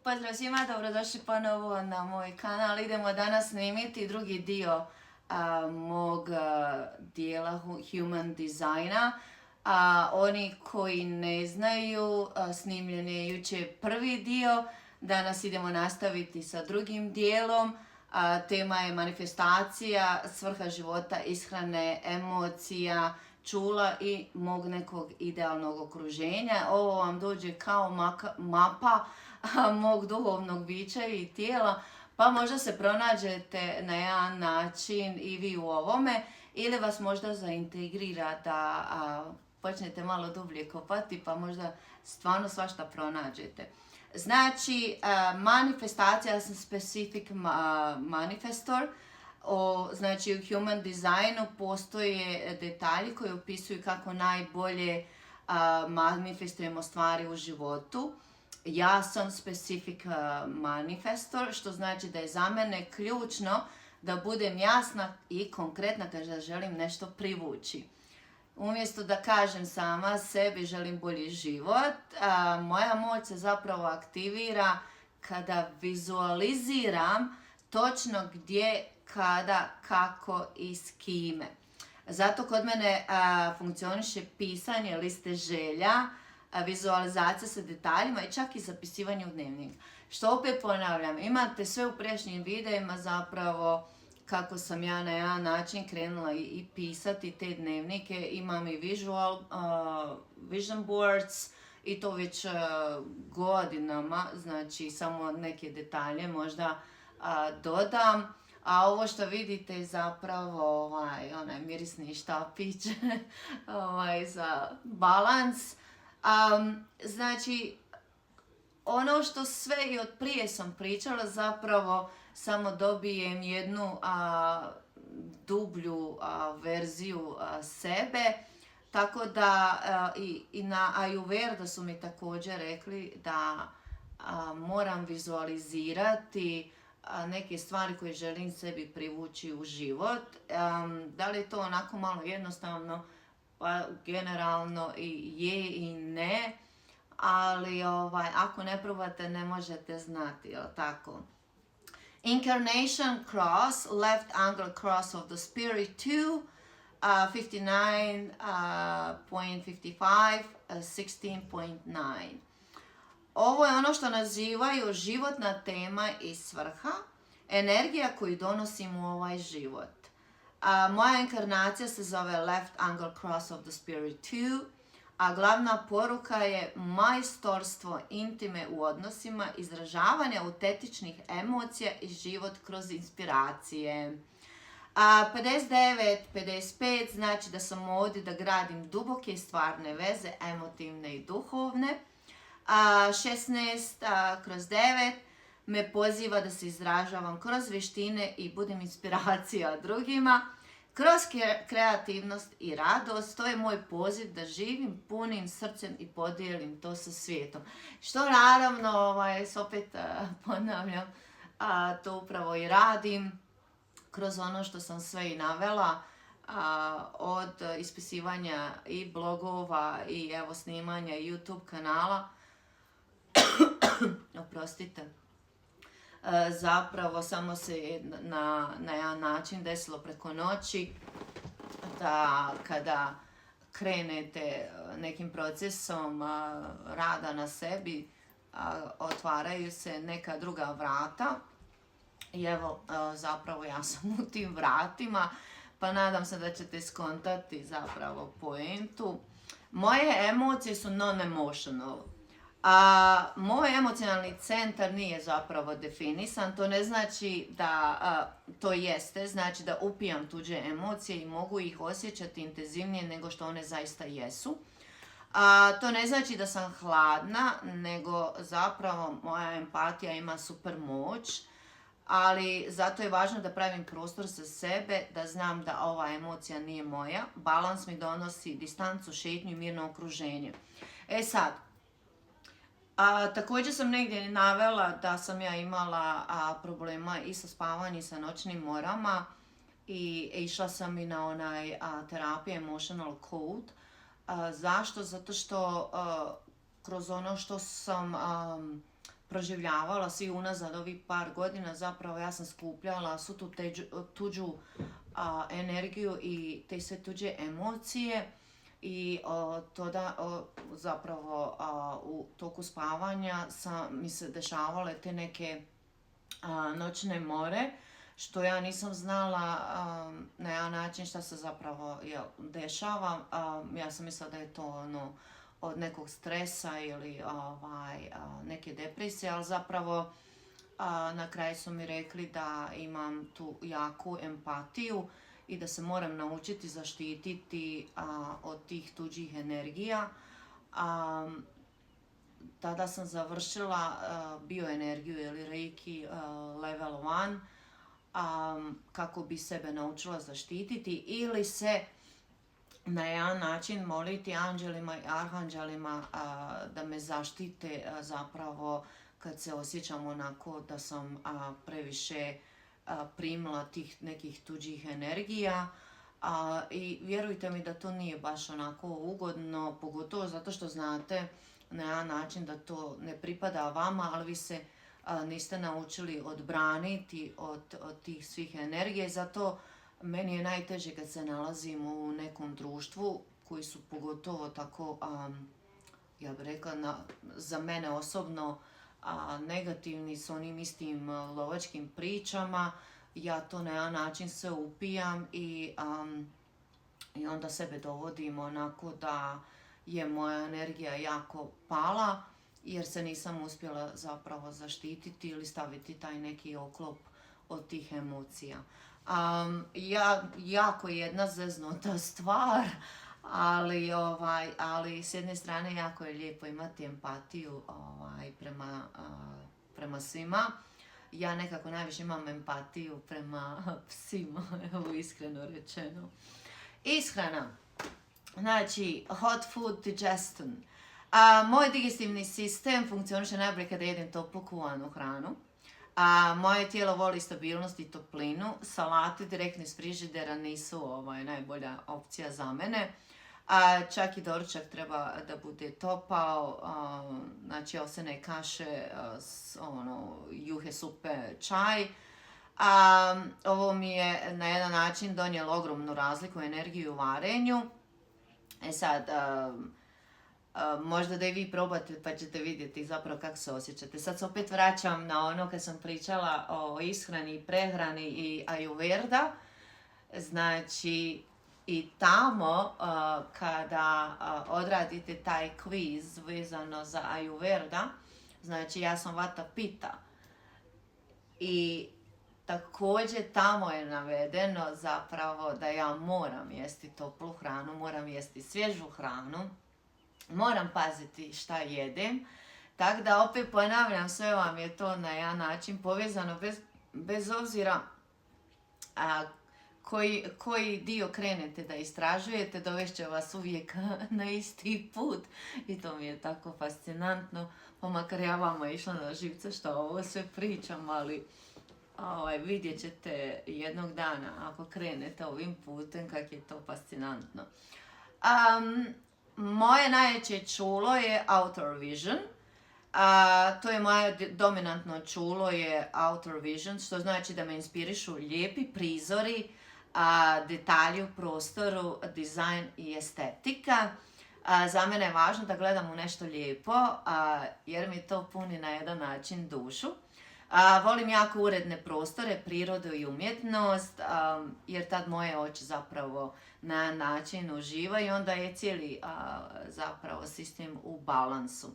Pozdrav svima, dobrodošli ponovo na moj kanal. Idemo danas snimiti drugi dio mog dijela Human Designa. Oni koji ne znaju, snimljen je jučer prvi dio. Danas idemo nastaviti sa drugim dijelom. Tema je manifestacija, svrha života, ishrane, emocija, čula i mog nekog idealnog okruženja. Ovo vam dođe kao mapa mog duhovnog bića i tijela, pa možda se pronađete na jedan način i vi u ovome, ili vas možda zaintegrira da počnete malo dublje kopati, pa možda stvarno svašta pronađete. Znači, manifestacija, ja sam specific manifestor. Znači, u Human Designu postoje detalji koji opisuju kako najbolje manifestujemo stvari u životu. Ja sam specific manifestor, što znači da je za mene ključno da budem jasna i konkretna kada želim nešto privući. Umjesto da kažem sama sebi želim bolji život, moja moć se zapravo aktivira kada vizualiziram točno gdje, kada, kako i s kime. Zato kod mene funkcioniše pisanje liste želja, vizualizacija sa detaljima i čak i zapisivanje u dnevnik. Što opet ponavljam, imate sve u prijašnjim videima zapravo kako sam ja na jedan način krenula i pisati te dnevnike. Imam i vision boards i to već godinama, znači samo neke detalje možda dodam. A ovo što vidite je zapravo onaj mirisni štapić za balans. Znači, ono što sve i od prije sam pričala, zapravo samo dobijem jednu dublju verziju sebe. Tako da i na Ayurveda su mi također rekli da moram vizualizirati neke stvari koje želim sebi privući u život. Da li je to onako malo jednostavno? Pa generalno i je i ne, ali ako ne probate ne možete znati, jel tako? Incarnation cross, left angle cross of the spirit 2, 59.55, 16.9. Ovo je ono što nazivaju životna tema i svrha, energija koju donosim u ovaj život. Moja inkarnacija se zove Left Angle Cross of the Spirit 2, a glavna poruka je majstorstvo intime u odnosima, izražavanje autentičnih emocija i život kroz inspiracije. 59.55 znači da sam ovdje da gradim duboke stvarne veze, emotivne i duhovne. 16/9 me poziva da se izražavam kroz vještine i budem inspiracija drugima, kroz kreativnost i radost. To je moj poziv da živim punim srcem i podijelim to sa svijetom. Što naravno, opet ponavljam, to upravo i radim kroz ono što sam sve i navela, od ispisivanja i blogova i evo snimanja YouTube kanala. Oprostite. Zapravo samo se na jedan način desilo preko noći da kada krenete nekim procesom rada na sebi, otvaraju se neka druga vrata i evo zapravo ja sam u tim vratima, pa nadam se da ćete skontati zapravo poentu. Moje emocije su non-emotional. Moj emocionalni centar nije zapravo definisan, to ne znači da to jeste, znači da upijam tuđe emocije i mogu ih osjećati intenzivnije nego što one zaista jesu. To ne znači da sam hladna, nego zapravo moja empatija ima super moć, ali zato je važno da pravim prostor za sebe, da znam da ova emocija nije moja. Balans mi donosi distancu, šetnju i mirno okruženje. Sad, također sam negdje navela da sam ja imala problema i sa spavanjem i sa noćnim morama i išla sam i na onaj terapiju Emotional Code. Zašto? Zato što kroz ono što sam proživljavala svi unazad ovih par godina, zapravo ja sam skupljala svu tu tuđu energiju i te sve tuđe emocije i zapravo u toku spavanja mi se dešavale te neke noćne more, što ja nisam znala na jedan način šta se zapravo dešava. Ja sam mislila da je to od nekog stresa ili neke depresije, ali zapravo na kraju su mi rekli da imam tu jaku empatiju i da se moram naučiti zaštititi od tih tuđih energija. Tada sam završila bioenergiju ili Reiki level 1 kako bi sebe naučila zaštititi ili se na jedan način moliti anđelima i arhanđelima da me zaštite zapravo kad se osjećam onako da sam previše primila tih nekih tuđih energija. I vjerujte mi da to nije baš onako ugodno, pogotovo zato što znate na jedan način da to ne pripada vama, ali vi se niste naučili odbraniti od tih svih energija i zato meni je najteže kad se nalazim u nekom društvu koji su pogotovo tako, ja bih rekla, za mene osobno negativni s onim istim lovačkim pričama. Ja to na jedan način se upijam i onda sebe dovodim onako da je moja energija jako pala jer se nisam uspjela zapravo zaštititi ili staviti taj neki oklop od tih emocija. Jako jedna zeznuta stvar, ali s jedne strane jako je lijepo imati empatiju prema svima. Ja nekako najviše imam empatiju prema psima, evo iskreno rečeno. Ishrana. Znači, hot food digestion. Moj digestivni sistem funkcioniše najbolje kada jedem toplo kuvanu hranu. Moje tijelo voli stabilnost i toplinu. Salate direktno iz frižidera nisu najbolja opcija za mene. Čak i doručak treba da bude topao, znači ovsene kaše, juhe, supe, čaj. Ovo mi je na jedan način donijelo ogromnu razliku energiju u varenju. Sad, možda da i vi probate pa ćete vidjeti zapravo kako se osjećate. Sad se opet vraćam na ono kad sam pričala o ishrani i prehrani i Ayurveda. Znači, i tamo kada odradite taj kviz vezano za Ayurveda, znači ja sam Vata Pita i također tamo je navedeno zapravo da ja moram jesti toplu hranu, moram jesti svježu hranu, moram paziti šta jedem. Tako da opet ponavljam, sve vam je to na jedan način povezano bez obzira koji dio krenete da istražujete, dovešće vas uvijek na isti put i to mi je tako fascinantno, pa makar ja vama išla na živce što ovo sve pričam, ali vidjet ćete jednog dana ako krenete ovim putem kak je to fascinantno. Moje najveće čulo je outer vision. To je moje dominantno čulo je outer vision, što znači da me inspirišu lijepi prizori, detalji u prostoru, dizajn i estetika. Za mene je važno da gledam u nešto lijepo, jer mi to puni na jedan način dušu. Volim jako uredne prostore, prirodu i umjetnost, jer tad moje oči zapravo na način uživaju i onda je cijeli zapravo sistem u balansu.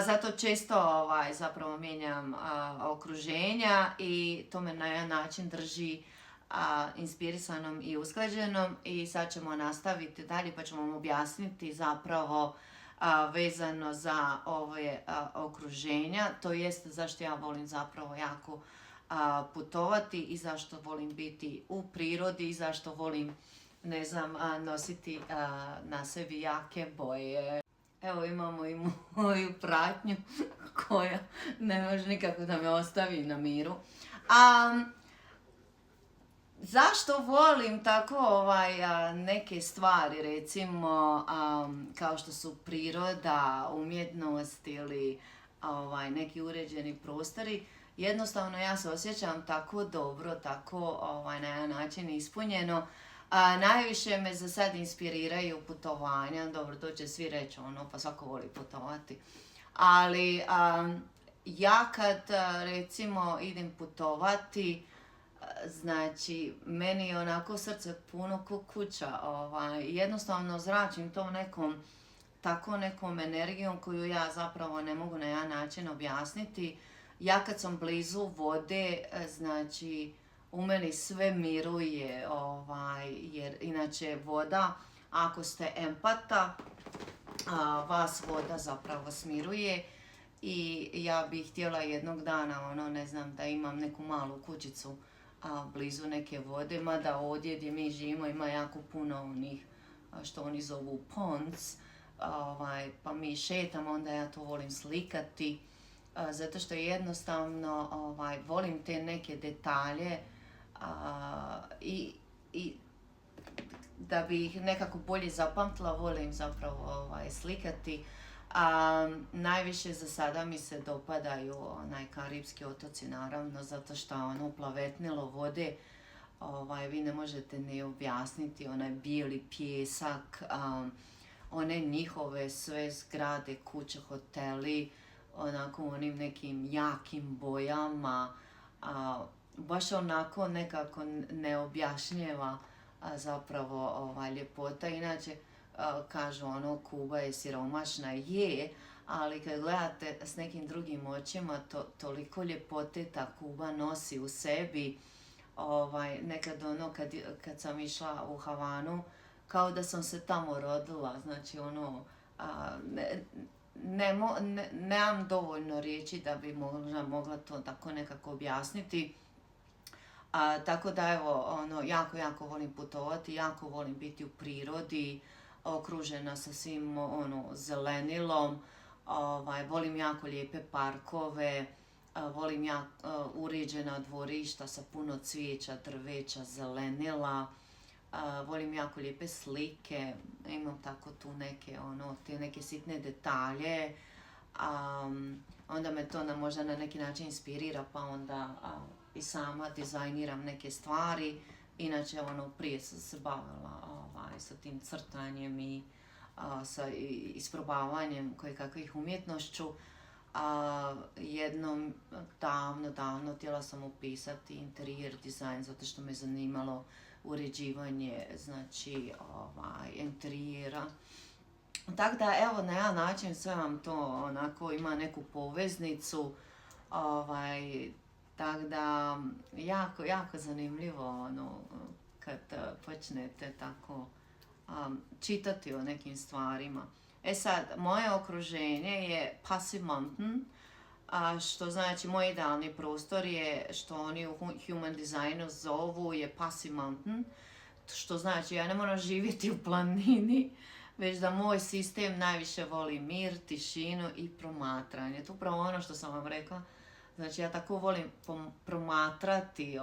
Zato često zapravo mijenjam okruženja i to me na jedan način drži inspirisanom i usklađenom i sad ćemo nastaviti dalje pa ćemo vam objasniti zapravo vezano za ove okruženja, to jest zašto ja volim zapravo jako putovati i zašto volim biti u prirodi i zašto volim, ne znam, nositi na sebi jake boje. Evo imamo i moju pratnju koja ne može nikako da me ostavi na miru. Zašto volim tako neke stvari, recimo kao što su priroda, umjetnost ili neki uređeni prostori. Jednostavno ja se osjećam tako dobro, tako na jedan način ispunjeno. Najviše me za sad inspiriraju putovanja, dobro to će svi reći pa svako voli putovati. Ali ja kad recimo idem putovati, znači meni je onako srce puno ko kuća, jednostavno zračim tom nekom energijom koju ja zapravo ne mogu na jedan način objasniti. Ja kad sam blizu vode, znači u meni sve miruje, jer inače voda, ako ste empata, vas voda zapravo smiruje. I ja bih htjela jednog dana, ne znam, da imam neku malu kućicu blizu neke vode, mada ovdje gdje mi živimo ima jako puno onih, što oni zovu ponds, pa mi šetamo, onda ja to volim slikati, zato što jednostavno volim te neke detalje i da bi ih nekako bolje zapamtila, volim zapravo slikati. Najviše za sada mi se dopadaju Karibski otoci, naravno, zato što plavetnilo vode, vi ne možete ni objasniti, onaj bijeli pijesak, one njihove sve zgrade, kuće, hoteli, onako onim nekim jakim bojama, baš onako nekako neobjašnjeva zapravo ljepota. Inače, kažu Kuba je siromašna, je, ali kad gledate s nekim drugim očima, toliko ljepote ta Kuba nosi u sebi. Nekad kad sam išla u Havanu, kao da sam se tamo rodila, znači nemam dovoljno riječi da bi mogla to tako nekako objasniti. Tako da evo, jako volim putovati, jako volim biti u prirodi, okružena sa svim zelenilom, volim jako lijepe parkove, volim uređena dvorišta sa puno cvijeća, drveća, zelenila, volim jako lijepe slike, imam tako tu te neke sitne detalje, onda me to možda na neki način inspirira, pa onda i sama dizajniram neke stvari. Inače, prije sam se bavila sa tim crtanjem i sa isprobavanjem kojekakvih umjetnošću. Jednom davno htjela sam upisati interijer dizajn, zato što me zanimalo uređivanje, znači, interijera. Tako da, evo, na jedan način sve vam to onako ima neku poveznicu, tako da, jako zanimljivo kad počnete tako čitati o nekim stvarima. Sad, moje okruženje je Passive Mountain, što znači moj idealni prostor je, što oni u Human Designu zovu, je Passive Mountain, što znači ja ne moram živjeti u planini, već da moj sistem najviše voli mir, tišinu i promatranje. To je upravo ono što sam vam rekla. Znači, ja tako volim promatrati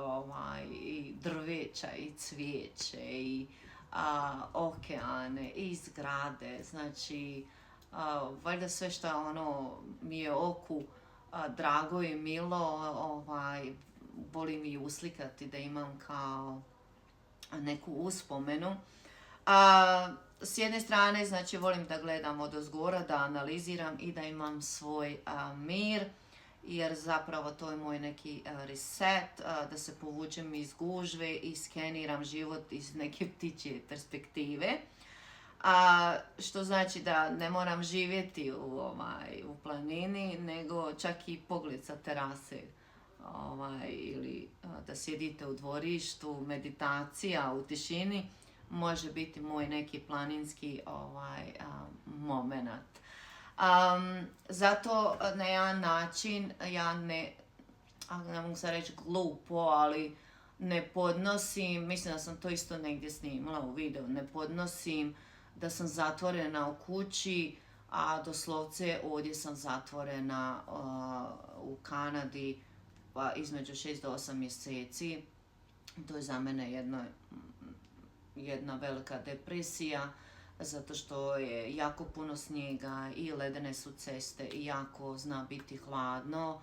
i drveća, i cvijeće, i okeane, i zgrade. Znači, valjda sve što mi je oku drago i milo, volim i uslikati da imam kao neku uspomenu. S jedne strane, znači, volim da gledam odozgora, da analiziram i da imam svoj mir, jer zapravo to je moj neki reset, da se povučem iz gužve i skeniram život iz neke ptičje perspektive. Što znači da ne moram živjeti u planini, nego čak i pogled sa terase, ili da sjedite u dvorištu, meditacija u tišini, može biti moj neki planinski moment. Zato na jedan način ja ne mogu sad reći glupo, ali ne podnosim, mislim da sam to isto negdje snimala u videu, ne podnosim da sam zatvorena u kući, a doslovce ovdje sam zatvorena u Kanadi između 6 do 8 mjeseci. To je za mene jedna velika depresija, zato što je jako puno snijega i ledene su ceste i jako zna biti hladno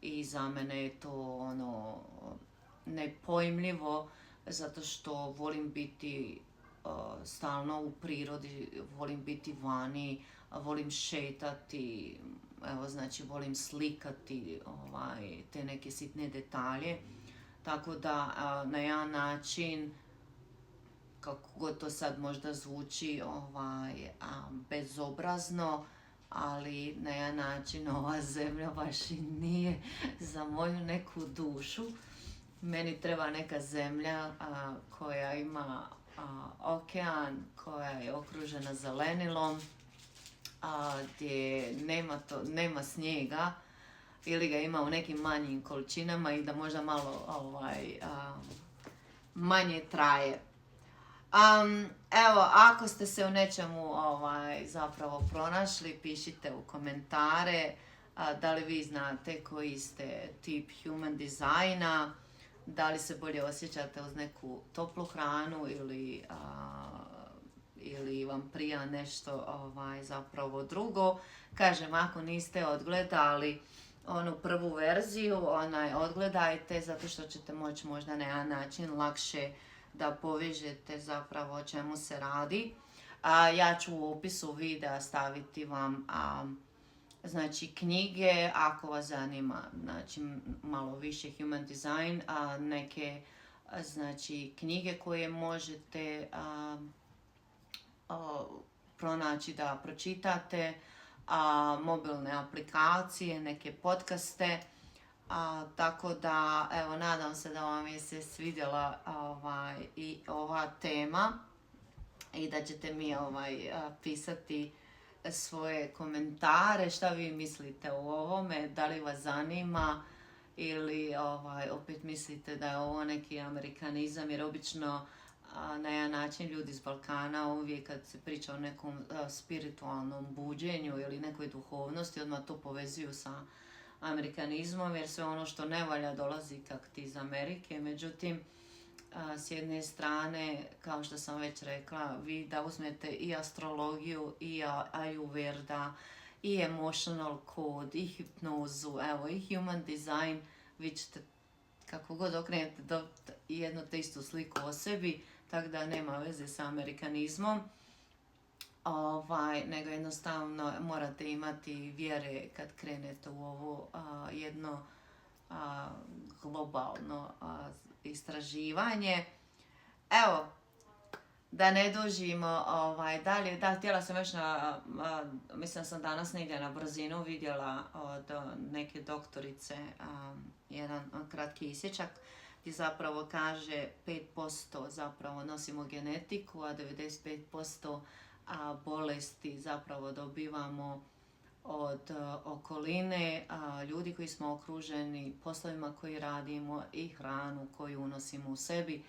i za mene je to ono nepojmljivo zato što volim biti stalno u prirodi, volim biti vani, volim šetati, evo znači volim slikati te neke sitne detalje. Tako da na jedan način, kako god to sad možda zvuči bezobrazno, ali na jedan način ova zemlja baš i nije za moju neku dušu. Meni treba neka zemlja koja ima okean, koja je okružena zelenilom, gdje nema snijega ili ga ima u nekim manjim količinama i da možda malo manje traje. Evo, ako ste se u nečemu zapravo pronašli, pišite u komentare da li vi znate koji ste tip human dizajna, da li se bolje osjećate uz neku toplu hranu ili vam prija nešto zapravo drugo. Kažem, ako niste odgledali onu prvu verziju, odgledajte zato što ćete moći možda na jedan način lakše da povežete zapravo o čemu se radi. Ja ću u opisu videa staviti vam znači knjige ako vas zanima, znači malo više human design, neke znači knjige koje možete pronaći da pročitate, mobilne aplikacije, neke podcaste. Tako da, evo, nadam se da vam je se svidjela i ova tema i da ćete mi pisati svoje komentare, šta vi mislite o ovome, da li vas zanima ili opet mislite da je ovo neki amerikanizam, jer obično na jedan način ljudi iz Balkana uvijek kad se priča o nekom spiritualnom buđenju ili nekoj duhovnosti, odmah to povezuju sa amerikanizmom, jer sve ono što ne valja dolazi kak ti iz Amerike. Međutim, s jedne strane, kao što sam već rekla, vi da uzmete i astrologiju, i Ayurveda, i emotional code, i hipnozu, evo, i human design, vi ćete kako god okrenete jednu te istu sliku o sebi, tako da nema veze sa amerikanizmom. Nego jednostavno morate imati vjere kad krenete u ovo jedno globalno istraživanje. Evo, da ne dužimo dalje. Da, htjela sam još mislim sam danas negdje na brzinu vidjela od neke doktorice jedan kratki isječak gdje zapravo kaže 5% zapravo nosimo genetiku, a 95% bolesti zapravo dobivamo od okoline, ljudi koji smo okruženi, poslovima koji radimo i hranu koju unosimo u sebi.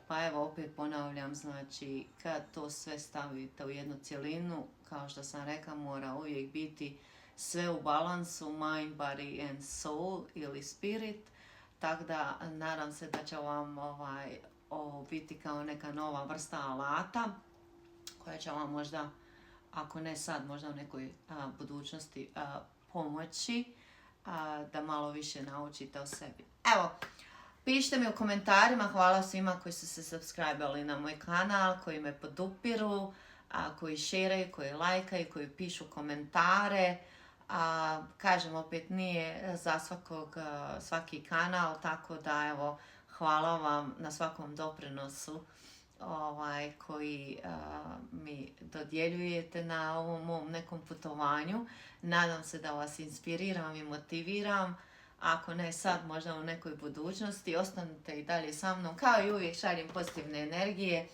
Pa evo, opet ponavljam, znači kad to sve stavite u jednu cjelinu, kao što sam rekla, mora uvijek biti sve u balansu, mind, body and soul ili spirit. Tako da nadam se da će vam ovo biti kao neka nova vrsta alata koja će vam možda, ako ne sad, možda u nekoj budućnosti pomoći da malo više naučite o sebi. Evo, pišite mi u komentarima, hvala svima koji su se subscribe-ali na moj kanal, koji me podupiru, koji šeraju, koji lajkaju, koji pišu komentare. Kažem, opet nije za svaki kanal, tako da evo, hvala vam na svakom doprinosu koji mi dodjeljujete na ovom mom nekom putovanju. Nadam se da vas inspiriram i motiviram. Ako ne sad, možda u nekoj budućnosti. Ostanite i dalje sa mnom. Kao i uvijek šaljem pozitivne energije,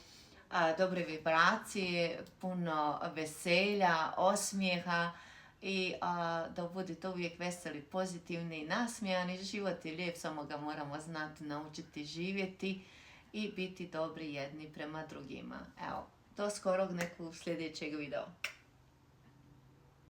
dobre vibracije, puno veselja, osmijeha i da budete uvijek veseli, pozitivni i nasmijani. Život je lijep, samo ga moramo znati, naučiti živjeti i biti dobri jedni prema drugima. Evo, do skorog nekog sljedećeg videa.